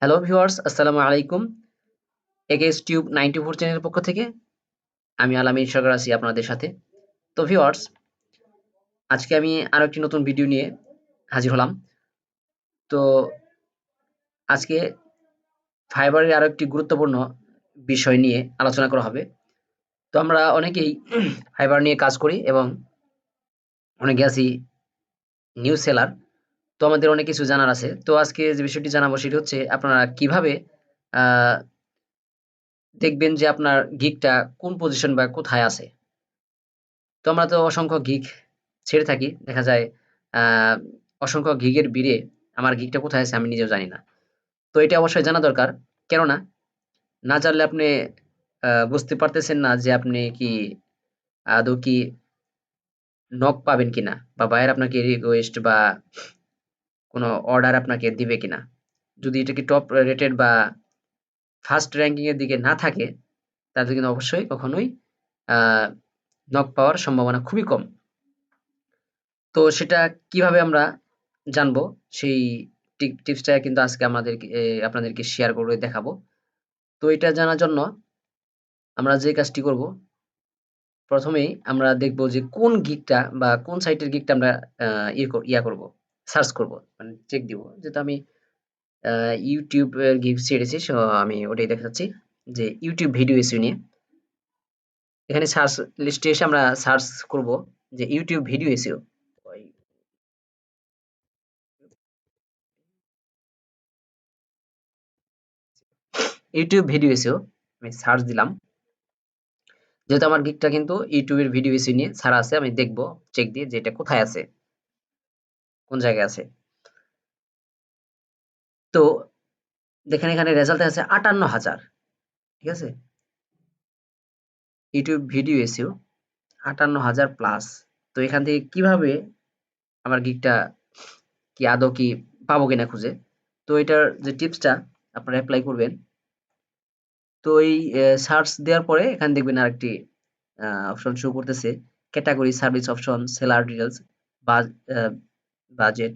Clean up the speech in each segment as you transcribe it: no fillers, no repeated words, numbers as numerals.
Hello viewers, আসসালামু আলাইকুম। AKS tube 94 চ্যানেলের পক্ষ থেকে আমি আলামিন সরকার আছি আপনাদের সাথে। তো ভিউয়ার্স, আজকে আমি আরো একটি নতুন ভিডিও নিয়ে হাজির হলাম। তো আজকে ফাইবারের আরো একটি গুরুত্বপূর্ণ বিষয় নিয়ে আলোচনা করা হবে। তো আমরা অনেকেই ফাইবার নিয়ে কাজ করি এবং অনেকে আছি নিউ সেলার। তো আমাদের অনেক কিছু জানার আছে। তো আজকে যে বিষয়টি জানাবো সেটি হচ্ছে আপনারা কিভাবে আহ, দেখবেন যে আপনার গিগটা কোন পজিশন বা কোথায় আছে। তো আমরা তো অসংখ্য গিগ ছেড়ে থাকি। দেখা যায় আ অসংখ্য গিগের ভিড়ে আমার গিগটা কোথায় আছে আমি নিজেও জানি না। তো এটা অবশ্যই জানা দরকার। কেননা না জানলে আপনি বুঝতে পারতেছেন না যে আপনি কি আদৌ কি নক পাবেন কিনা বা বায়ার আপনাকে রিকোয়েস্ট বা কোনো অর্ডার আপনাকে দিবে কিনা। যদি এটা কি টপ রেটেড বা ফার্স্ট র‍্যাংকিং এর দিকে না থাকে তাহলে কিন্তু অবশ্যই কখনোই আ নক পাওয়ার সম্ভাবনা খুবই কম। তো সেটা কিভাবে আমরা জানবো সেই টিপসটা কিন্তু আজকে আপনাদেরকে শেয়ার করে দেখাবো। তো এটা জানার জন্য আমরা যে কাজটি করব, প্রথমেই আমরা দেখব যে কোন গিগটা বা কোন সাইটের গিগটা আমরা আ ইয়া করব, সার্চ করব। মানে চেক দিব। যেহেতু আমি আ YouTube এর গিগ ছেড়েছি সো আমি ওটাই দেখাচ্ছি যে YouTube ভিডিও এসইও নিয়ে। এখানে সার্চ লিস্টে এসে আমরা সার্চ করব যে YouTube ভিডিও এসইও। ওই YouTube ভিডিও এসইও আমি সার্চ দিলাম। যেহেতু আমার গিগটা কিন্তু YouTube এর ভিডিও বেসিস নিয়ে ছাড়া আছে। আমি দেখব চেক দিয়ে যে এটা কোথায় আছে, কোন জায়গায় আছে। তো দেখেন এখানে রেজাল্ট আছে ৫৮,০০০। ঠিক আছে? YouTube video SEO ৫৮,০০০ plus. তো এখান থেকে কিভাবে আমার গিগটা কি আদৌ কি পাবো কিনা খুঁজে। তো এটার যে টিপসটা আপনারা এপ্লাই করবেন। তো এই সার্চ দেওয়ার পরে এখানে দেখবেন আরেকটি অপশন শো করতেছে। Category, service option, seller details, বাজ আ বাজেট,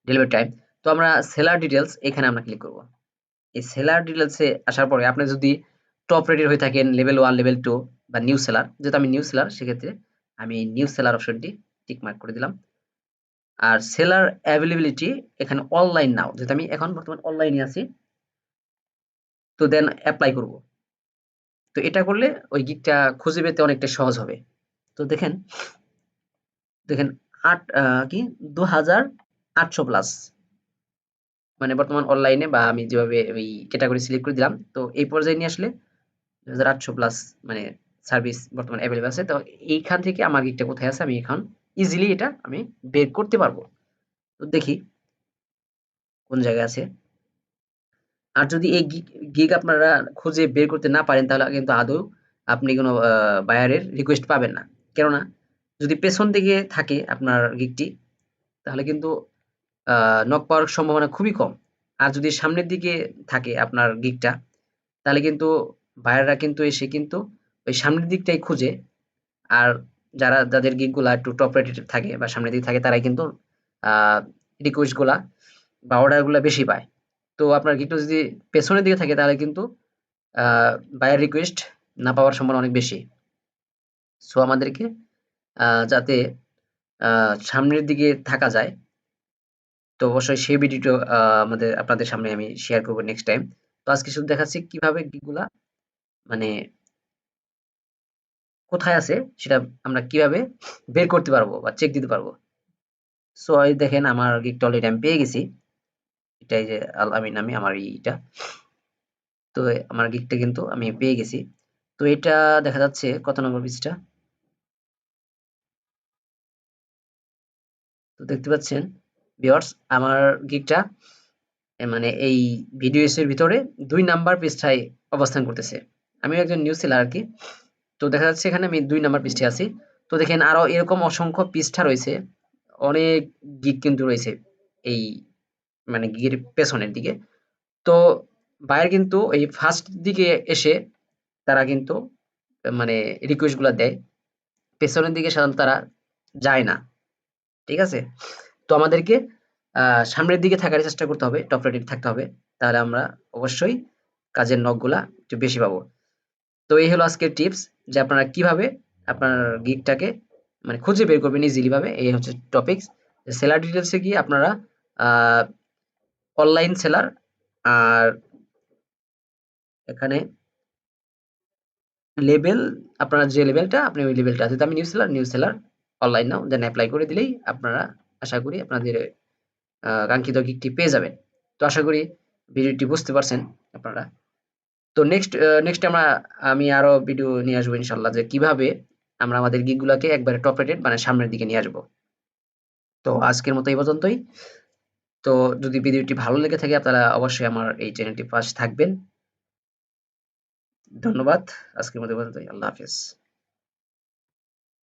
ডেলিভারি টাইম। তো আমরা সেলার ডিটেইলস এখানে আমরা ক্লিক করব। এই সেলার ডিটেইলস এ আসার পরে আপনি যদি টপ রেটেড হয়ে থাকেন লেভেল 1, লেভেল 2 বা নিউ সেলার, যেহেতু আমি নিউ সেলার সেক্ষেত্রে আমি নিউ সেলার অপশনটি টিক মার্ক করে দিলাম। আর সেলার অ্যাভেইলেবিলিটি এখানে অনলাইন নাও, যেহেতু আমি এখন বর্তমান অনলাইনে আছি। তো দেন এপ্লাই করব। তো এটা করলে ওই গিগটা খুঁজে পেতে অনেকটা সহজ হবে। তো দেখেন, দেখেন ৮ কি ২,৮০০ প্লাস। মানে বর্তমান অনলাইনে বা আমি যেভাবে ওই ক্যাটেগরি সিলেক্ট করে দিলাম। তো এই পর্যায়ে নিয়ে আসলে ২,৮০০ প্লাস মানে সার্ভিস বর্তমানে এভেইলেবল আছে। তো এইখান থেকে আমার গিগটা কোথায় আছে আমি এখন ইজিলি এটা আমি বের করতে পারবো। তো দেখি কোন জায়গায় আছে। আর যদি এই গিগ আপনারা খুঁজে বের করতে না পারেন তাহলে কিন্তু আদৌ আপনি কোনো বায়ারের রিকোয়েস্ট পাবেন না। কেননা যদি পেছন দিকে থাকে আপনার গিগটি তাহলে কিন্তু আ নক পাওয়ার সম্ভাবনা খুবই কম। আর যদি সামনের দিকে থাকে আপনার গিগটা তাহলে কিন্তু বায়াররা কিন্তু এসে কিন্তু ওই সামনের দিকটাই খুঁজে। আর যাদের গিগ গুলা একটু টপ রেটেড থাকে বা সামনের দিকে থাকে তারাই কিন্তু আ রিকোয়েস্ট গুলা বা অর্ডার গুলা বেশি পায়। তো আপনার গিগটা যদি পেছনের দিকে থাকে তাহলে কিন্তু আ বায়ার রিকোয়েস্ট না পাওয়ার সম্ভাবনা অনেক বেশি। সো আমাদেরকে যাতে আ সামনের দিকে থাকা যায়, তো অবশ্যই সেই ভিডিওটা আপনাদের সামনে আমি শেয়ার করব নেক্সট টাইম। তো আজকে শুধু দেখাচ্ছি কিভাবে গিগগুলা মানে কোথায় আছে সেটা আমরা কিভাবে বের করতে পারবো বা চেক দিতে পারবো। সো এই দেখেন আমার গিগটা অলরেডি আমি পেয়ে গেছি। এটাই যে আল আমিন আমি আমার ইটা। তো আমার গিগটা কিন্তু আমি পেয়ে গেছি। তো এটা দেখা যাচ্ছে কত নম্বর পৃষ্ঠা? তো দেখতে পাচ্ছেন ভিউয়ার্স আমার গিগটা মানে এই ভিডিওস এর ভিতরে ২ নাম্বার পৃষ্ঠায় অবস্থান করতেছে। আমিও একজন নিউ সেলার আরকি। তো দেখা যাচ্ছে এখানে আমি ২ নাম্বার পৃষ্ঠায় আছি। তো দেখেন আরো এরকম অসংখ্য পৃষ্ঠা রয়েছে। অনেক গিগ কিন্তু রয়েছে এই মানে গিগের পেছনের দিকে। তো বায়ার কিন্তু এই ফার্স্ট দিকে এসে তারা কিন্তু মানে রিকোয়েস্ট গুলা দেয়। পেছনের দিকে সাধারণত তারা যায় না। ঠিক আছে? তো আমাদেরকে সামনের দিকে থাকার চেষ্টা করতে হবে, টপ রেটেড থাকতে হবে। তাহলে আমরা অবশ্যই কাজের নকগুলা একটু বেশি পাবো। তো এই হলো আজকের টিপস যে আপনারা কিভাবে আপনার গিগটাকে মানে খুঁজে বের করবেন ইজিলি ভাবে। এই হচ্ছে টপিকস। সেলার ডিটেলসে গিয়ে আপনারা অনলাইন সেলার আর এখানে লেবেল, আপনার যে লেভেলটা আপনি ওই লেভেলটা, যেহেতু আমি নিউ সেলার অনলাইন নাও দেন অ্যাপ্লাই করে দিলেই আপনারা আশা করি আপনাদের কাঙ্ক্ষিত গিগটি পেয়ে যাবেন। তো আশা করি ভিডিওটি বুঝতে পারছেন আপনারা। তো নেক্সট আমি আরো ভিডিও নিয়ে আসবো ইনশাল্লাহ যে কিভাবে আমরা আমাদের গিগগুলাকে একবারে টপ রেটেড মানে সামনের দিকে নিয়ে আসবো। তো আজকের মতো এই পর্যন্তই। তো যদি ভিডিওটি ভালো লেগে থাকে আপনারা অবশ্যই আমার এই চ্যানেলটি পাশে থাকবেন। ধন্যবাদ। আজকের মতো এই পর্যন্তই। আল্লাহ হাফেজ।